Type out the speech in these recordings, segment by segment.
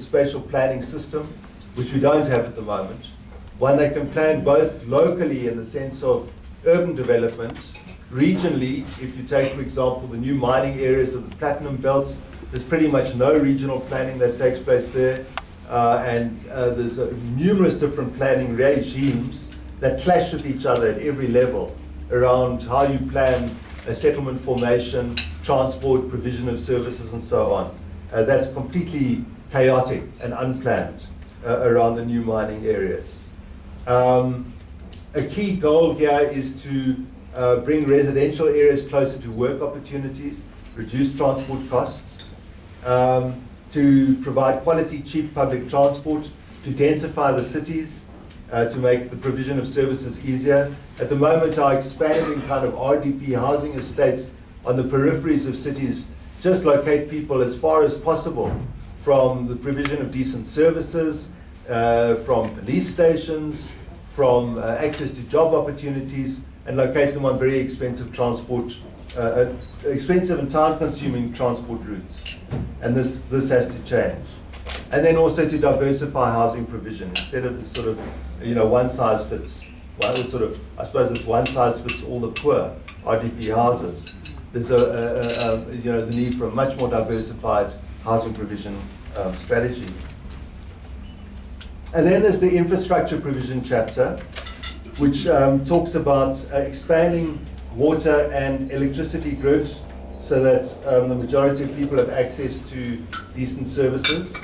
spatial planning system, which we don't have at the moment. One that can plan both locally in the sense of urban development, regionally, if you take, for example, the new mining areas of the platinum belts, there's pretty much no regional planning that takes place there. And there's numerous different planning regimes that clash with each other at every level around how you plan a settlement formation, transport, provision of services, and so on. That's completely chaotic and unplanned around the new mining areas. A key goal here is to bring residential areas closer to work opportunities, reduce transport costs, to provide quality, cheap public transport, to densify the cities, to make the provision of services easier. At the moment, our expanding kind of RDP housing estates on the peripheries of cities just locate people as far as possible from the provision of decent services, from police stations, from access to job opportunities, and locate them on very expensive transport, expensive and time-consuming transport routes. And this has to change. And then also to diversify housing provision instead of this sort of, one size fits. Well, it's sort of, I suppose it's one size fits all the poor RDP houses. There's the need for a much more diversified housing provision strategy. And then there's the infrastructure provision chapter, which talks about expanding water and electricity grid so that the majority of people have access to decent services.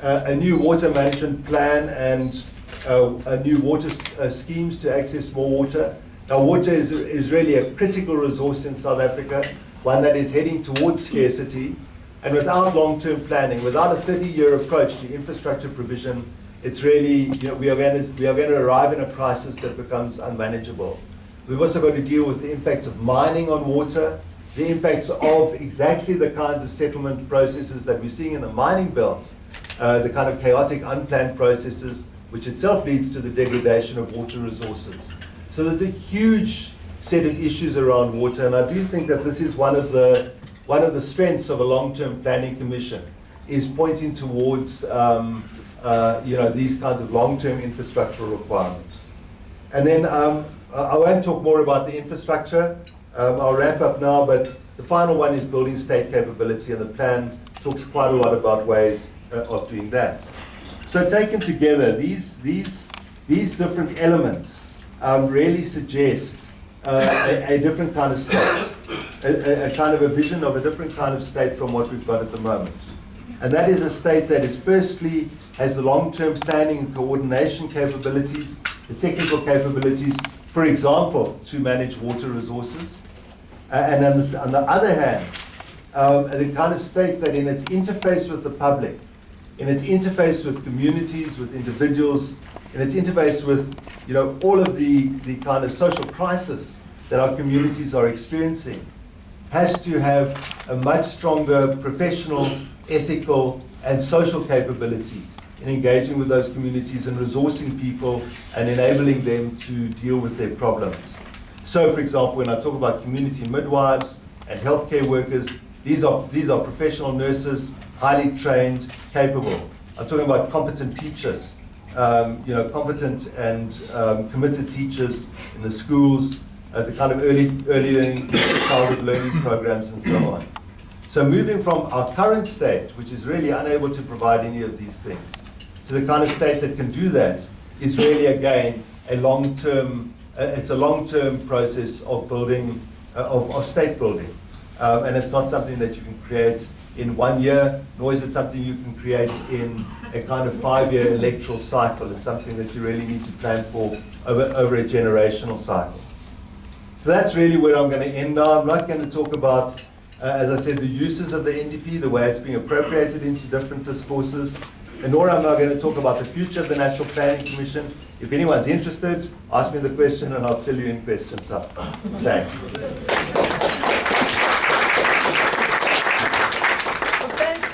A new water management plan and a new water schemes to access more water. Now, water is really a critical resource in South Africa, one that is heading towards scarcity. And without long-term planning, without a 30-year approach to infrastructure provision, it's really, we are going to arrive in a crisis that becomes unmanageable. We've also got to deal with the impacts of mining on water, the impacts of exactly the kinds of settlement processes that we're seeing in the mining belts, the kind of chaotic, unplanned processes, which itself leads to the degradation of water resources. So there's a huge set of issues around water, and I do think that this is one of the strengths of a long-term planning commission, is pointing towards these kinds of long-term infrastructural requirements. And then I won't talk more about the infrastructure. I'll wrap up now, but the final one is building state capability, and the plan talks quite a lot about ways of doing that. So taken together, these different elements really suggest a different kind of state, a kind of a vision of a different kind of state from what we've got at the moment. And that is a state that is firstly has the long-term planning and coordination capabilities, the technical capabilities, for example, to manage water resources. And on the other hand, the kind of state that in its interface with the public, in its interface with communities, with individuals, in its interface with all of the kind of social crisis that our communities are experiencing, has to have a much stronger professional, ethical, and social capability in engaging with those communities and resourcing people and enabling them to deal with their problems. So, for example, when I talk about community midwives and healthcare workers, these are professional nurses, highly trained, capable. I'm talking about competent teachers, competent and committed teachers in the schools, the kind of early learning, childhood learning programs, and so on. So moving from our current state, which is really unable to provide any of these things, to the kind of state that can do that, is really, again, a long-term process of building, of state building. And it's not something that you can create in 1 year, nor is it something you can create in a kind of 5-year electoral cycle. It's something that you really need to plan for over a generational cycle. So that's really where I'm going to end now. I'm not going to talk about, as I said, the uses of the NDP, the way it's being appropriated into different discourses, and nor am I going to talk about the future of the National Planning Commission. If anyone's interested, ask me the question and I'll tell you in question time. Thanks.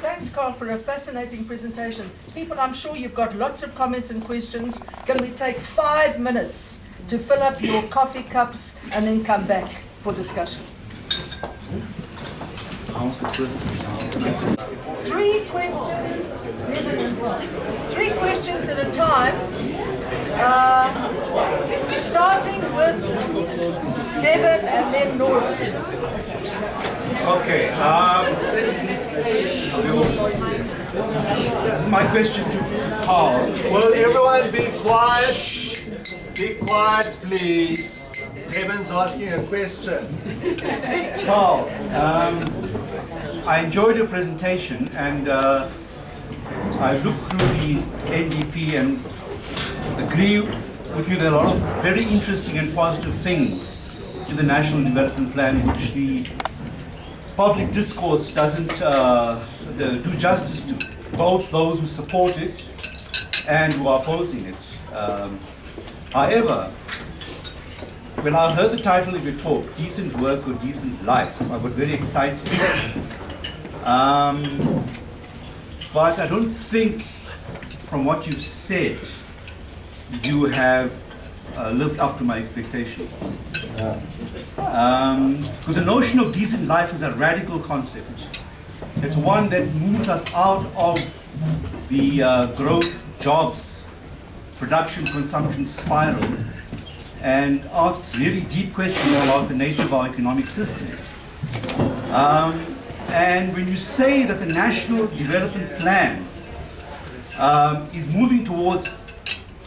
Thanks, Karl, for a fascinating presentation. People, I'm sure you've got lots of comments and questions. Can we take 5 minutes to fill up your coffee cups and then come back for discussion? 3 questions, time, starting with Devin and then Nora. Okay. This is my question to Karl. Will everyone be quiet? Be quiet, please. Devin's asking a question. Karl, I enjoyed your presentation, and I looked through the NDP and agree with you. There are a lot of very interesting and positive things in the National Development Plan which the public discourse doesn't do justice to, both those who support it and who are opposing it. However, when I heard the title of your talk, Decent Work or Decent Life, I got very excited. But I don't think, from what you've said, you have lived up to my expectations. Because the notion of decent life is a radical concept. It's one that moves us out of the growth, jobs, production, consumption spiral, and asks really deep questions about the nature of our economic systems. And when you say that the National Development Plan is moving towards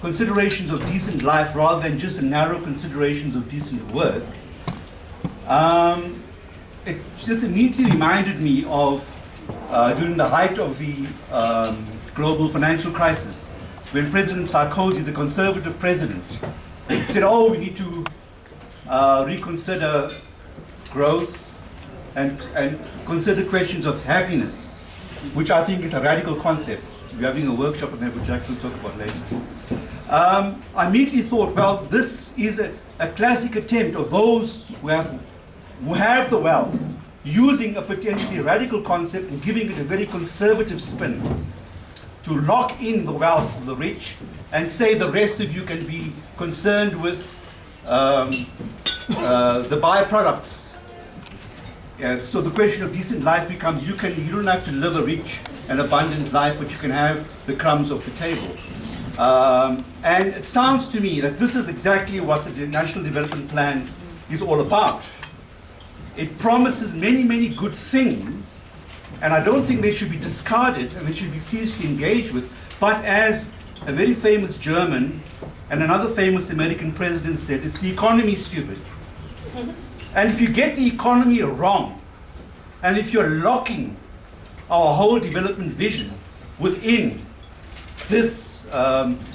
considerations of decent life rather than just narrow considerations of decent work, it just immediately reminded me of during the height of the global financial crisis, when President Sarkozy, the conservative president, said, oh, we need to reconsider growth and consider questions of happiness, which I think is a radical concept. We're having a workshop on that, which I will talk about later. I immediately thought, well, this is a classic attempt of those who have the wealth, using a potentially radical concept and giving it a very conservative spin to lock in the wealth of the rich and say the rest of you can be concerned with the byproducts. So the question of decent life becomes you don't have to live a rich and abundant life, but you can have the crumbs off the table. And it sounds to me that this is exactly what the National Development Plan is all about. It promises many, many good things, and I don't think they should be discarded and they should be seriously engaged with. But as a very famous German and another famous American president said, it's the economy, stupid. And if you get the economy wrong, and if you're locking our whole development vision within this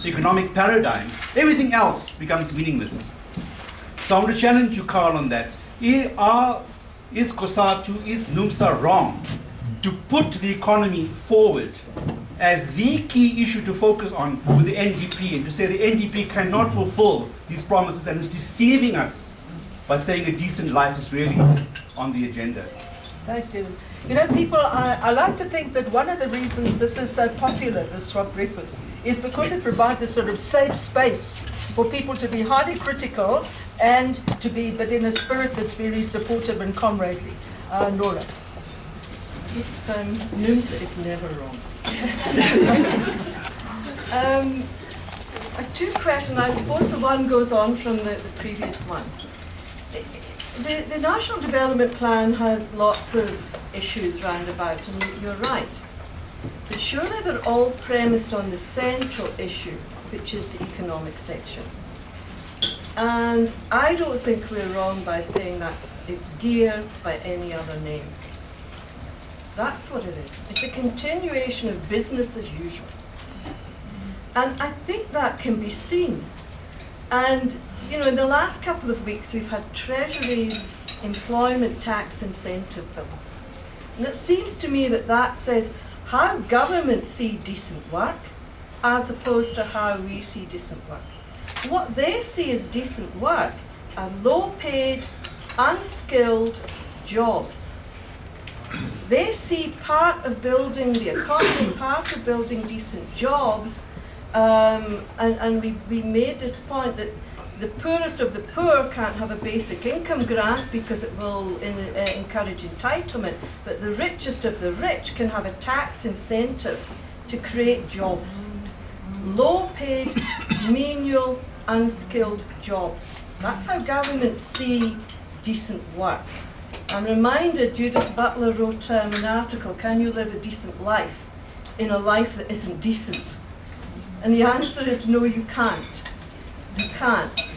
economic paradigm, everything else becomes meaningless. So I want to challenge you, Karl, on that. Is COSATU, is NUMSA wrong to put the economy forward as the key issue to focus on with the NDP, and to say the NDP cannot fulfill these promises and is deceiving us by saying a decent life is really on the agenda? Thanks, David. You know, people, I like to think that one of the reasons this is so popular, this SWOP breakfast, is because it provides a sort of safe space for people to be highly critical and to be, but in a spirit that's very supportive and comradely. Nora. Just, NUMSA is never wrong. Two questions. I suppose the one goes on from the previous one. The National Development Plan has lots of issues round about, and you're right. But surely they're all premised on the central issue, which is the economic section. And I don't think we're wrong by saying it's geared by any other name. That's what it is. It's a continuation of business as usual. And I think that can be seen. And, you know, in the last couple of weeks, we've had Treasury's employment tax incentive bill. And it seems to me that says how governments see decent work as opposed to how we see decent work. What they see as decent work are low-paid, unskilled jobs. They see part of building the economy, part of building decent jobs, and we made this point that the poorest of the poor can't have a basic income grant because it will encourage entitlement, but the richest of the rich can have a tax incentive to create jobs. low-paid, menial, unskilled jobs. That's how governments see decent work. I'm reminded Judith Butler wrote an article, Can You Live a Decent Life in a Life That Isn't Decent? And the answer is no, you can't. You can't.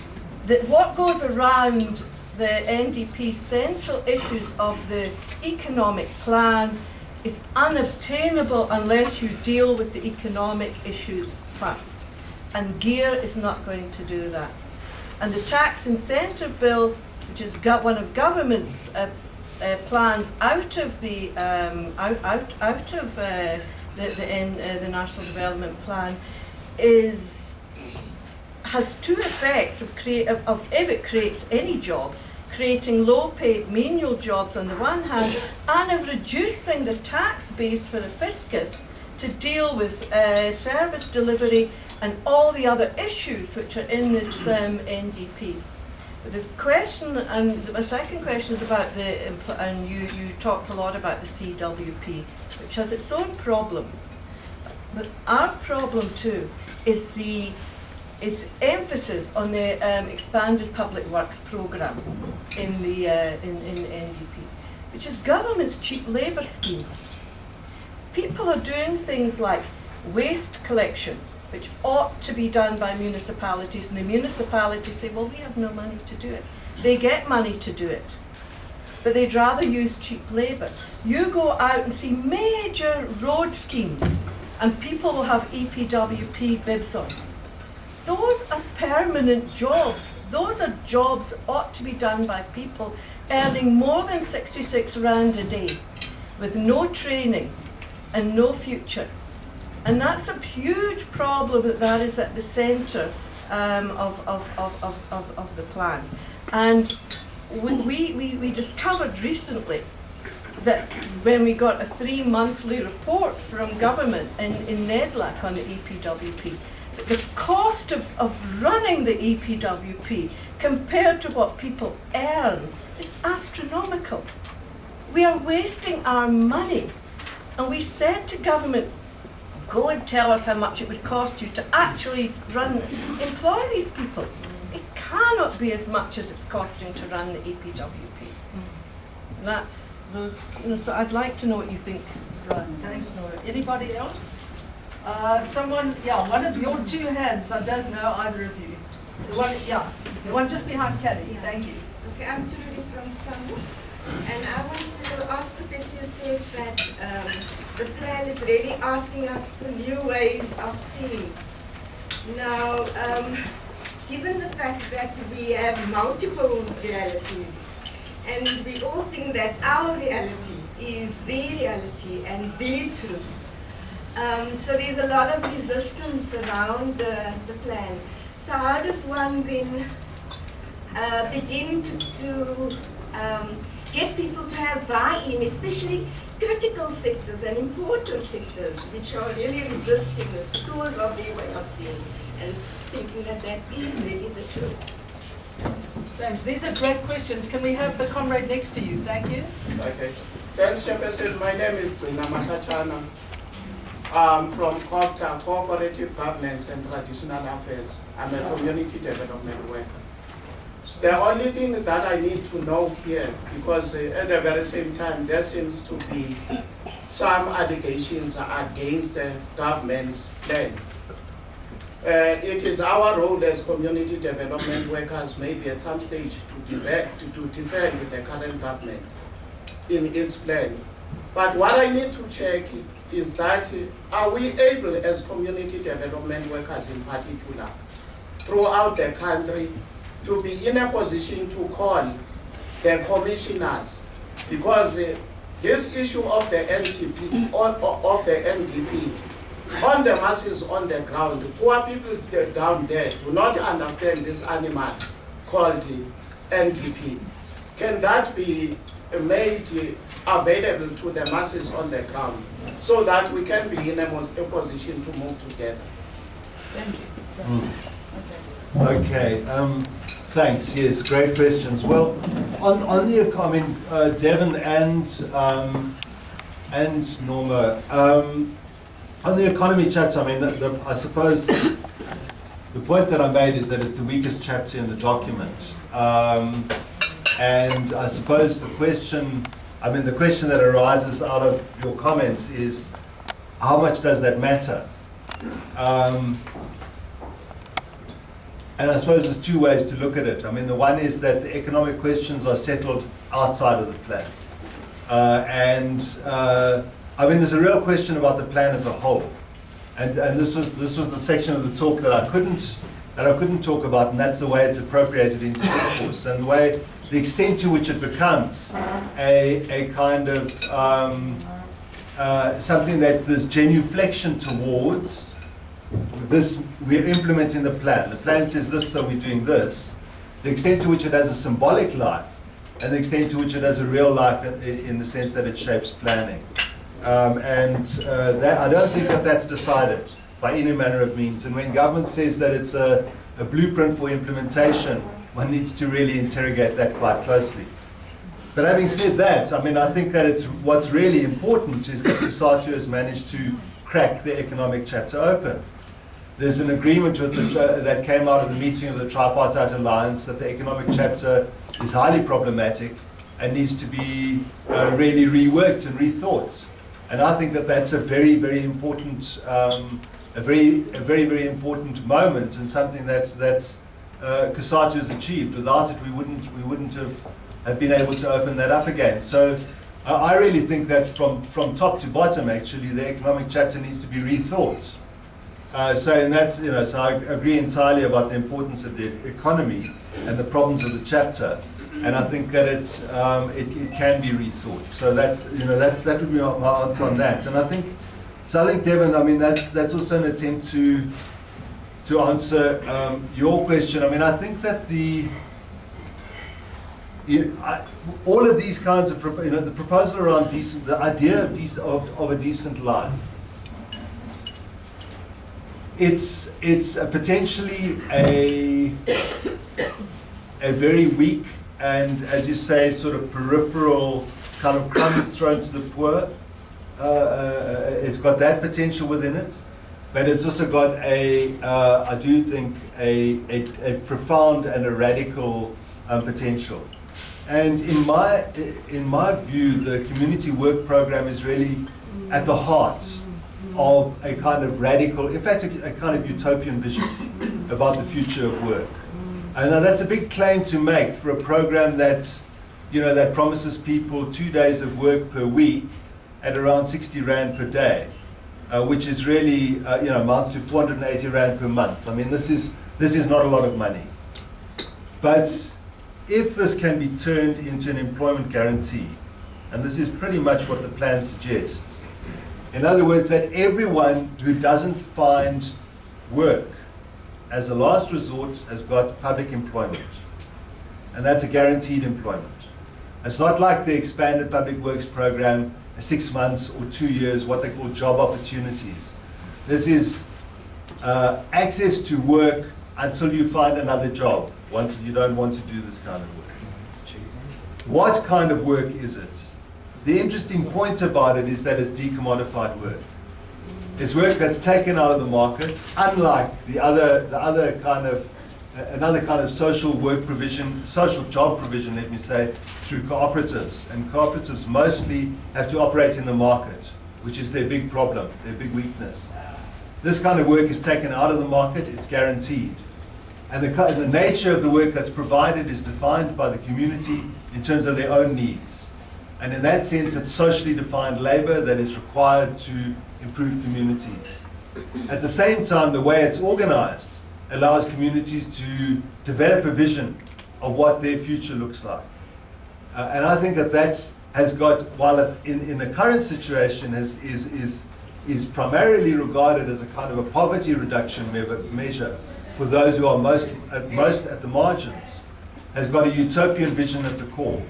That what goes around the NDP's central issues of the economic plan is unobtainable unless you deal with the economic issues first. And GEAR is not going to do that. And the tax incentive bill, which is one of government's plans out of the the National Development Plan, has two effects of if it creates any jobs, creating low-paid menial jobs on the one hand, and of reducing the tax base for the fiscus to deal with service delivery and all the other issues which are in this NDP. The question, and my second question is about and you talked a lot about the CWP, which has its own problems. But our problem too is emphasis on the expanded public works programme in the in NDP, which is government's cheap labour scheme. People are doing things like waste collection, which ought to be done by municipalities, and the municipalities say, well, we have no money to do it. They get money to do it, but they'd rather use cheap labour. You go out and see major road schemes, and people will have EPWP bibs on. Those are permanent jobs. Those are jobs that ought to be done by people earning more than 66 rand a day, with no training and no future. And that's a huge problem that is at the centre of the plans. And we discovered recently that when we got a 3-monthly report from government in NEDLAC on the EPWP, the cost of running the EPWP compared to what people earn is astronomical. We are wasting our money. And we said to government, go and tell us how much it would cost you to actually employ these people. It cannot be as much as it's costing to run the EPWP. That's those. So I'd like to know what you think. Right, thanks, Nora. Anybody else? Someone, yeah, one of your two hands. I don't know either of you. The one just behind Kelly. Thank you. Okay, I'm Trudy from Samu. And I want to ask Professor Yosef that the plan is really asking us for new ways of seeing. Now, given the fact that we have multiple realities, and we all think that our reality is the reality and the truth, so there's a lot of resistance around the plan. So how does one then begin to get people to have buy-in, especially critical sectors and important sectors which are really resisting this because of their way of seeing and thinking that that is really the truth? Thanks. These are great questions. Can we have the comrade next to you? Thank you. Okay. Thanks, Chairperson. My name is Gcina Masachana. I'm from COGTA, Cooperative Governance and Traditional Affairs. I'm a community development worker. The only thing that I need to know here, because at the very same time there seems to be some allegations against the government's plan. It is our role as community development workers maybe at some stage to defend with the current government in its plan. But what I need to check is that are we able as community development workers in particular throughout the country to be in a position to call the commissioners, because this issue of the NTP, of the NDP, on the masses on the ground, poor people down there do not understand this animal called NDP. Can that be made available to the masses on the ground so that we can be in a position to move together? Thank you. Okay. Thanks. Yes, great questions. Well, on the, I mean, Devon and Norma, On the economy chapter, I mean, I suppose the point that I made is that it's the weakest chapter in the document. And I suppose the question that arises out of your comments is, how much does that matter? And I suppose there's two ways to look at it. I mean, the one is that the economic questions are settled outside of the plan. I mean, there's a real question about the plan as a whole. And this was the section of the talk that I couldn't talk about, and that's the way it's appropriated into discourse, and the extent to which it becomes a kind of something that there's genuflection towards. This, we're implementing the plan. The plan says this, so we're doing this. The extent to which it has a symbolic life, and the extent to which it has a real life in the sense that it shapes planning. That, I don't think that that's decided by any manner of means. And when government says that it's a blueprint for implementation, one needs to really interrogate that quite closely. But having said that, I mean, I think that what's really important is that COSATU has managed to crack the economic chapter open. There's an agreement that came out of the meeting of the Tripartite Alliance that the economic chapter is highly problematic and needs to be really reworked and rethought. And I think that that's a very, very important, a very important moment, and something that COSATU has achieved. Without it, we wouldn't have been able to open that up again. So I really think that from top to bottom, actually, the economic chapter needs to be rethought. So I agree entirely about the importance of the economy and the problems of the chapter, and I think that it can be rethought. So that would be my answer on that. And I think Devin, I mean, that's also an attempt to answer your question. I mean, I think that all of these kinds of the proposal around the idea of a decent life. It's potentially a very weak and, as you say, sort of peripheral kind of crumbs thrown to the poor. It's got that potential within it, but it's also got I do think, a profound and a radical potential. And in my view, the community work program is really at the heart of a kind of radical, in fact, a kind of utopian vision about the future of work. And that's a big claim to make for a program that promises people 2 days of work per week at around 60 Rand per day, which is really, amounts to 480 Rand per month. I mean, this is not a lot of money. But if this can be turned into an employment guarantee, and this is pretty much what the plan suggests, in other words, that everyone who doesn't find work as a last resort has got public employment. And that's a guaranteed employment. It's not like the expanded public works program, 6 months or 2 years, what they call job opportunities. This is access to work until you find another job. You don't want to do this kind of work. What kind of work is it? The interesting point about it is that it's decommodified work. It's work that's taken out of the market, unlike another kind of social work provision, social job provision, let me say, through cooperatives. And cooperatives mostly have to operate in the market, which is their big problem, their big weakness. This kind of work is taken out of the market, it's guaranteed. And the nature of the work that's provided is defined by the community in terms of their own needs. And in that sense, it's socially defined labor that is required to improve communities. At the same time, the way it's organized allows communities to develop a vision of what their future looks like. And I think that has got, while it, in the current situation is primarily regarded as a kind of a poverty reduction measure for those who are most at the margins, has got a utopian vision at the core.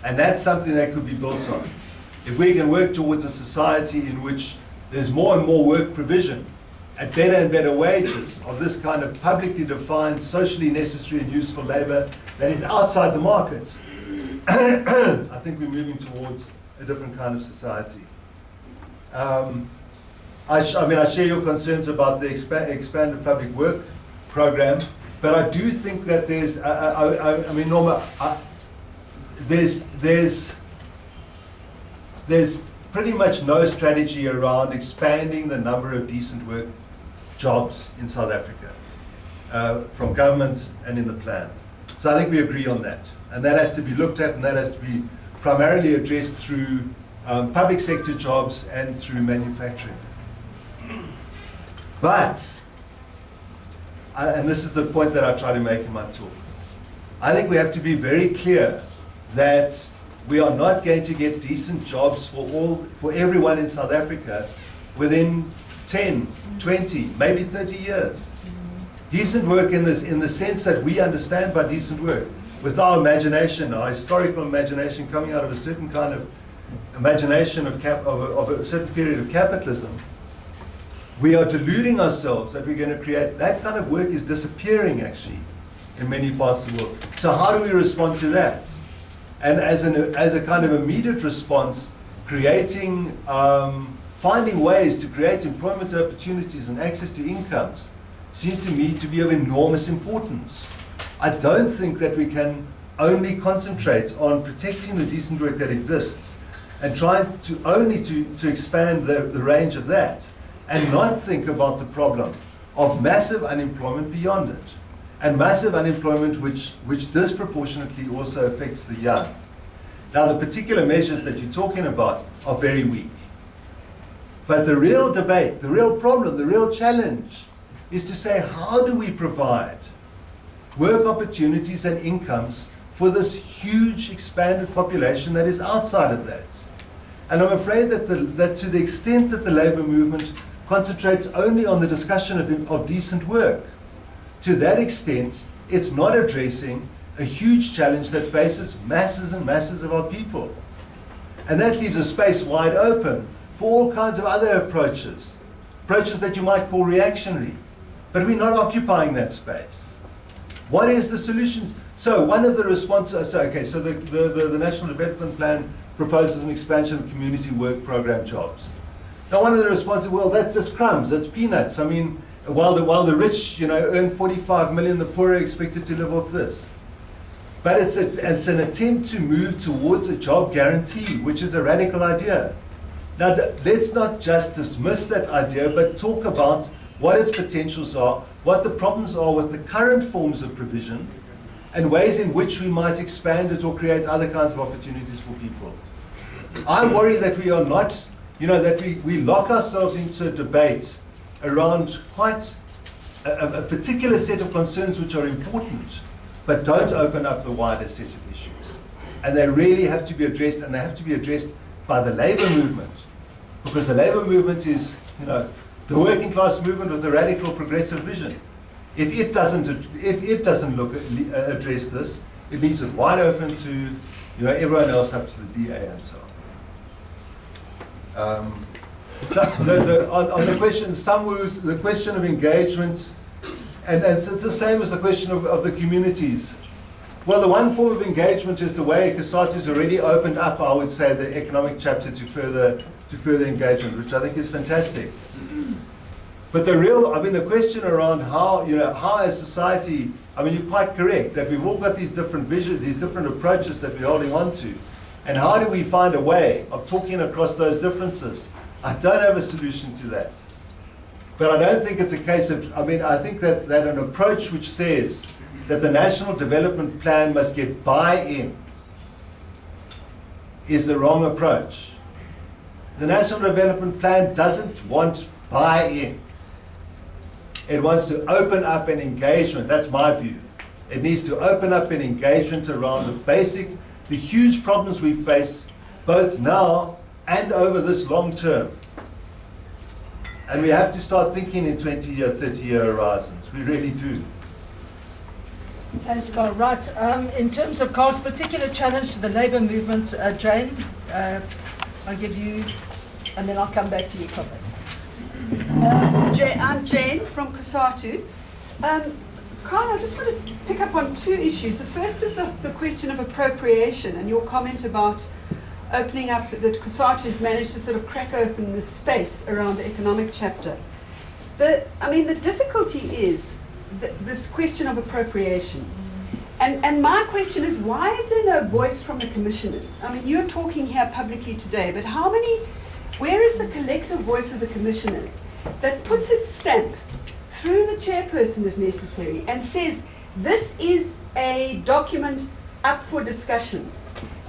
And that's something that could be built on. If we can work towards a society in which there's more and more work provision at better and better wages of this kind of publicly defined, socially necessary and useful labor that is outside the market, I think we're moving towards a different kind of society. I mean, I share your concerns about the expanded public work program, but I do think that there's, I mean, Norma, there's pretty much no strategy around expanding the number of decent work jobs in South Africa from government and in the plan. So I think we agree on that. And that has to be looked at, and that has to be primarily addressed through public sector jobs and through manufacturing. But, and this is the point that I try to make in my talk, I think we have to be very clear that we are not going to get decent jobs for everyone in South Africa within 10, 20, maybe 30 years. Decent work in the sense that we understand by decent work, with our imagination, our historical imagination coming out of a certain kind of imagination of a certain period of capitalism, we are deluding ourselves that we're going to create, that kind of work is disappearing actually in many parts of the world. So how do we respond to that? And as a kind of immediate response, creating, finding ways to create employment opportunities and access to incomes seems to me to be of enormous importance. I don't think that we can only concentrate on protecting the decent work that exists and trying to only to expand the range of that, and not think about the problem of massive unemployment beyond it, and massive unemployment which disproportionately also affects the young. Now, the particular measures that you're talking about are very weak. But the real debate, the real problem, the real challenge is to say, how do we provide work opportunities and incomes for this huge expanded population that is outside of that? And I'm afraid that to the extent that the labor movement concentrates only on the discussion of decent work, to that extent, it's not addressing a huge challenge that faces masses and masses of our people. And that leaves a space wide open for all kinds of other approaches that you might call reactionary. But we're not occupying that space. What is the solution? So one of the responses, so the National Development Plan proposes an expansion of community work program jobs. Now one of the responses, well, that's just crumbs, that's peanuts. I mean, while the rich, earn 45 million, the poor are expected to live off this. But it's an attempt to move towards a job guarantee, which is a radical idea. Now, let's not just dismiss that idea, but talk about what its potentials are, what the problems are with the current forms of provision, and ways in which we might expand it or create other kinds of opportunities for people. I worry that we are not, that we lock ourselves into a debate around quite a particular set of concerns which are important, but don't open up the wider set of issues. And they really have to be addressed, and they have to be addressed by the labor movement, because the labor movement is, the working class movement with a radical progressive vision. If it doesn't address this, it leaves it wide open to everyone else up to the DA and so on. On the question, the question of engagement, and it's the same as the question of the communities. Well, the one form of engagement is the way COSATU has already opened up, I would say, the economic chapter to further engagement, which I think is fantastic. But the question around how as society, you're quite correct that we've all got these different visions, these different approaches that we're holding on to. And how do we find a way of talking across those differences? I don't have a solution to that. But I don't think it's a case of, I think that an approach which says that the National Development Plan must get buy-in is the wrong approach. The National Development Plan doesn't want buy-in. It wants to open up an engagement. That's my view. It needs to open up an engagement around the huge problems we face both now and over this long term. And we have to start thinking in 20-year, 30-year horizons. We really do. Thanks, Karl. Right. In terms of Karl's particular challenge to the labour movement, Jane, I'll give you, and then I'll come back to you, comment. I'm Jane from COSATU. Karl, I just want to pick up on two issues. The first is the question of appropriation and your comment about opening up, that COSATU has managed to sort of crack open this space around the economic chapter. The difficulty is this question of appropriation. And my question is, why is there no voice from the commissioners? I mean, you're talking here publicly today, but where is the collective voice of the commissioners that puts its stamp through the chairperson if necessary and says, this is a document up for discussion?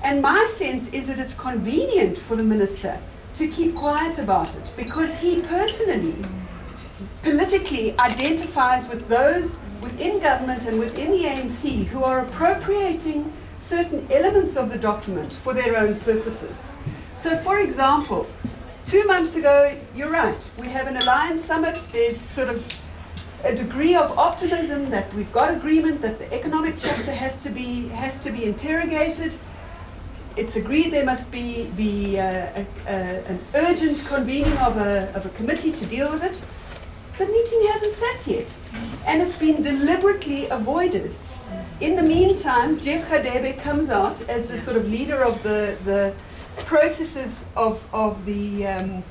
And my sense is that it's convenient for the minister to keep quiet about it because he personally, politically identifies with those within government and within the ANC who are appropriating certain elements of the document for their own purposes. So, for example, 2 months ago, you're right, we have an alliance summit. There's sort of a degree of optimism that we've got agreement that the economic chapter has to be interrogated. It's agreed there must be an urgent convening of a committee to deal with it. The meeting hasn't sat yet, and it's been deliberately avoided. In the meantime, Jeff Radebe comes out as the sort of leader of the processes of the